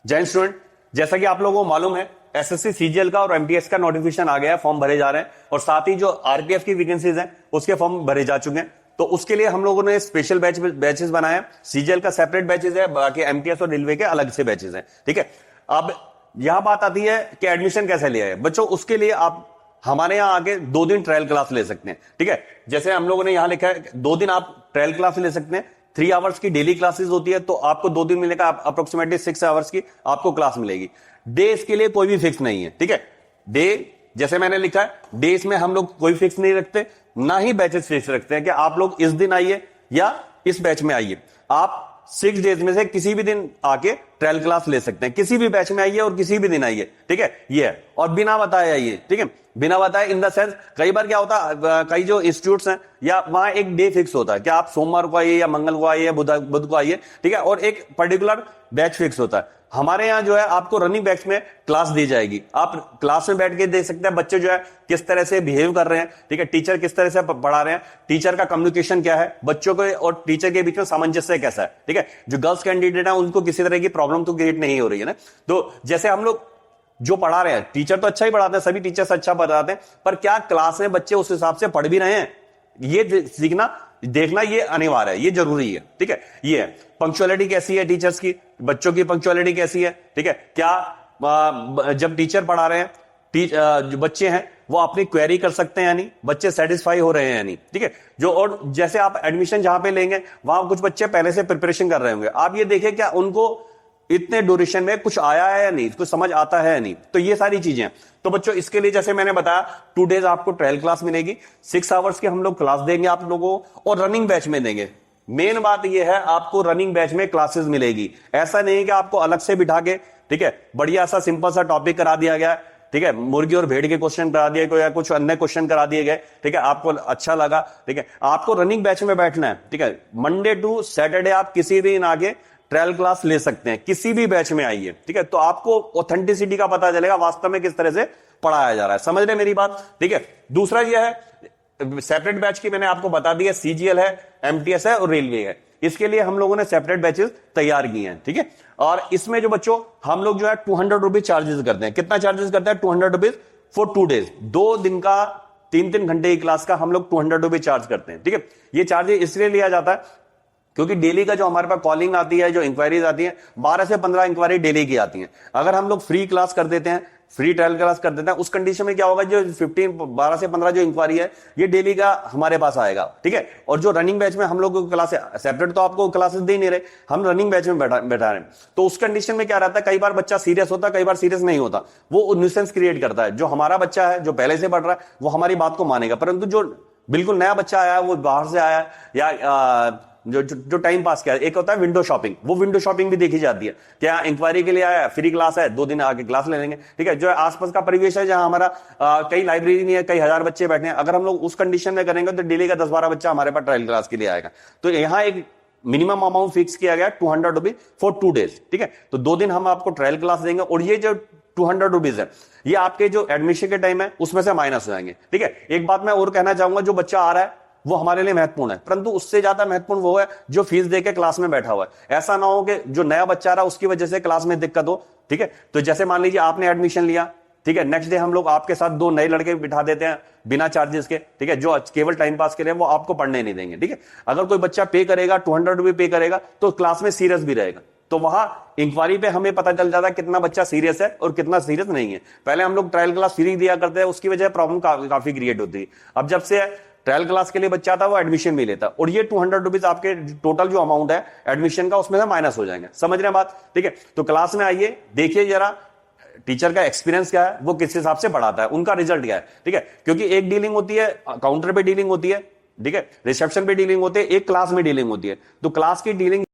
जय स्टूडेंट, जैसा कि आप लोगों को मालूम है एसएससी सीजीएल का और एमटीएस का नोटिफिकेशन आ गया है, फॉर्म भरे जा रहे हैं और साथ ही जो आरपीएफ की वैकेंसीज हैं उसके फॉर्म भरे जा चुके हैं। तो उसके लिए हम लोगों ने स्पेशल बैचेस बनाए हैं। सीजीएल का सेपरेट बैचेस है, बाकी एमटीएस और रेलवे के अलग से बैचेस हैं। ठीक है, अब यह बात आती है कि एडमिशन कैसे लिया है बच्चों। उसके लिए आप हमारे यहाँ आके 2 दिन ट्रायल क्लास ले सकते हैं। ठीक है, जैसे हम लोगों ने यहाँ लिखा है 2 दिन आप ट्रायल क्लास ले सकते हैं। 3 आवर्स की डेली क्लासेस होती है, तो आपको 2 दिन मिलेगा, अप्रोक्सीमेटली 6 आवर्स की आपको क्लास मिलेगी। डे इसके लिए कोई भी फिक्स नहीं है। ठीक है, डे जैसे मैंने लिखा है, डे इसमें हम लोग कोई फिक्स नहीं रखते, ना ही बैचेस फिक्स रखते हैं कि आप लोग इस दिन आइए या इस बैच में आइए। आप 6 डेज में से किसी भी दिन आके ट्रायल क्लास ले सकते हैं, किसी भी बैच में आइए और किसी भी दिन आइए। ठीक है, ये है, और बिना बताए आइए। ठीक है, बिना बताए इन द सेंस कई बार क्या होता है, कई जो इंस्टीट्यूट्स हैं या वहां एक डे फिक्स होता है कि आप सोमवार को आइए या मंगल को आइए या बुध को आइए। ठीक है, और एक पर्टिकुलर बैच फिक्स होता है। हमारे यहाँ जो है आपको रनिंग बैच में क्लास दी जाएगी, आप क्लास में बैठ के देख सकते हैं बच्चे जो है किस तरह से बिहेव कर रहे हैं। ठीक है, टीचर किस तरह से पढ़ा रहे हैं, टीचर का कम्युनिकेशन क्या है, बच्चों को और टीचर के बीच में सामंजस्य कैसा है। ठीक है, जो गर्ल्स कैंडिडेट है उनको किसी तरह की प्रॉब्लम तो क्रिएट नहीं हो रही है ना। तो जैसे हम लोग जो पढ़ा रहे हैं, टीचर तो अच्छा ही पढ़ाते हैं, सभी टीचर्स अच्छा पढ़ाते हैं, पर क्या क्लास में बच्चे उस हिसाब से पढ़ भी रहे हैं, ये सीखना देखना ये अनिवार्य है, ये जरूरी है। ठीक है, ये है पंक्चुअलिटी कैसी है टीचर्स की, बच्चों की पंक्चुअलिटी कैसी है। ठीक है, क्या जब टीचर पढ़ा रहे हैं जो बच्चे हैं वो अपनी क्वेरी कर सकते हैं या नहीं, बच्चे सेटिस्फाई हो रहे हैं या नहीं। ठीक है, जो और जैसे आप एडमिशन जहां पे लेंगे वहां कुछ बच्चे पहले से प्रिपरेशन कर रहे होंगे, आप ये देखें क्या उनको इतने ड्यूरेशन में कुछ आया है या नहीं, कुछ समझ आता है या नहीं। तो ये सारी चीजें हैं। तो बच्चों इसके लिए जैसे मैंने बताया 2 डेज आपको ट्रायल क्लास मिलेगी, 6 आवर्स की हम लोग क्लास देंगे आप लोगों को, और रनिंग बैच में देंगे। मेन बात यह है आपको रनिंग बैच में क्लासेस मिलेगी, ऐसा नहीं कि आपको अलग से बिठा के, ठीक है, बढ़िया सा सिंपल सा टॉपिक करा दिया गया। ठीक है, मुर्गी और भेड़ के क्वेश्चन करा दिए गए या कुछ अन्य क्वेश्चन करा दिए गए। ठीक है, आपको अच्छा लगा। ठीक है, आपको रनिंग बैच में बैठना है। ठीक है, मंडे टू सैटरडे आप किसी भी दिन आगे ट्रायल क्लास ले सकते हैं, किसी भी बैच में आइए। ठीक है, तो आपको ऑथेंटिसिटी का पता चलेगा वास्तव में किस तरह से पढ़ाया जा रहा है। समझ रहे मेरी बात। ठीक है, दूसरा यह है सेपरेट बैच की मैंने आपको बता दिया, सीजीएल है, एमटीएस है और रेलवे है। इसके लिए हम लोगों ने सेपरेट बैचेस तैयार किए हैं। ठीक है, और इसमें जो बच्चों हम लोग जो है 200 रुपीज चार्जेस करते हैं। कितना चार्जेस करते हैं? 200 रुपीज फॉर 2 डेज, 2 दिन का 3-3 घंटे की क्लास का हम लोग 200 रुपीज चार्ज करते हैं। ठीक है, ये चार्जेस इसलिए लिया जाता है क्योंकि डेली का जो हमारे पास कॉलिंग आती है, जो इंक्वायरीज आती है, 12 से 15 इंक्वायरी डेली की आती हैं। अगर हम लोग फ्री क्लास कर देते हैं, फ्री ट्रायल क्लास कर देते हैं, उस कंडीशन में क्या होगा, जो 12 से 15 जो इंक्वायरी है ये डेली का हमारे पास आएगा। ठीक है, और जो रनिंग बैच में हम लोग क्लास सेपरेट तो आपको क्लासेस दे नहीं रहे, हम रनिंग बैच में बैठा रहे हैं। तो उस कंडीशन में क्या रहता है, कई बार बच्चा सीरियस होता है, कई बार सीरियस नहीं होता, वो न्यूसेंस क्रिएट करता है। जो हमारा बच्चा है जो पहले से पढ़ रहा है वो हमारी बात को मानेगा, परंतु जो बिल्कुल नया बच्चा आया है, वो बाहर से आया या जो टाइम पास किया, एक होता है विंडो शॉपिंग, वो विंडो शॉपिंग भी देखी जाती है। क्या इंक्वायरी के लिए आया, फ्री क्लास है, 2 दिन आके क्लास ले लेंगे। ठीक है, जो आसपास का परिवेश है जहां हमारा कई लाइब्रेरी नहीं है, कई हजार बच्चे बैठे हैं, अगर हम लोग उस कंडीशन में करेंगे तो डेली का 10-12 बच्चा हमारे पास ट्रायल क्लास के लिए आएगा। तो यहाँ एक मिनिमम अमाउंट फिक्स किया गया 200 रुपीज फॉर 2 डेज। ठीक है, तो 2 दिन हम आपको ट्रायल क्लास देंगे, और ये जो 200 रुपीज है ये आपके जो एडमिशन के टाइम है उसमें से माइनस हो जाएंगे। ठीक है, एक बात मैं और कहना चाहूंगा, जो बच्चा आ रहा है वो हमारे लिए महत्वपूर्ण है, परंतु उससे ज्यादा महत्वपूर्ण वो है जो फीस देके क्लास में बैठा हुआ है। ऐसा ना हो कि जो नया बच्चा आ रहा है उसकी वजह से क्लास में दिक्कत हो। ठीक है, तो जैसे मान लीजिए आपने एडमिशन लिया, ठीक है, नेक्स्ट डे हम लोग आपके साथ 2 नए लड़के बिठा देते हैं बिना चार्जेस के। ठीक है, जो केवल टाइम पास के लिए, वो आपको पढ़ने नहीं देंगे। ठीक है, अगर कोई बच्चा पे करेगा, 200 रुपये पे करेगा, तो क्लास में सीरियस भी रहेगा। तो वहां इंक्वायरी पे हमें पता चल जाता है कितना बच्चा सीरियस है और कितना सीरियस नहीं है। पहले हम लोग ट्रायल क्लास फ्री दिया करते हैं, उसकी वजह प्रॉब्लम काफी क्रिएट होती है। अब जब से ट्रायल क्लास के लिए बच्चा था वो एडमिशन भी लेता, और ये 200 रुपीज आपके टोटल जो अमाउंट है एडमिशन का उसमें से माइनस हो जाएंगे। समझ रहे हैं बात। ठीक है, तो क्लास में आइए, देखिए जरा टीचर का एक्सपीरियंस क्या है, वो किस हिसाब से पढ़ाता है, उनका रिजल्ट क्या है। ठीक है, क्योंकि एक डीलिंग होती है काउंटर पे डीलिंग होती है, ठीक है, रिसेप्शन पे डीलिंग होती है, एक क्लास में डीलिंग होती है। तो क्लास की डीलिंग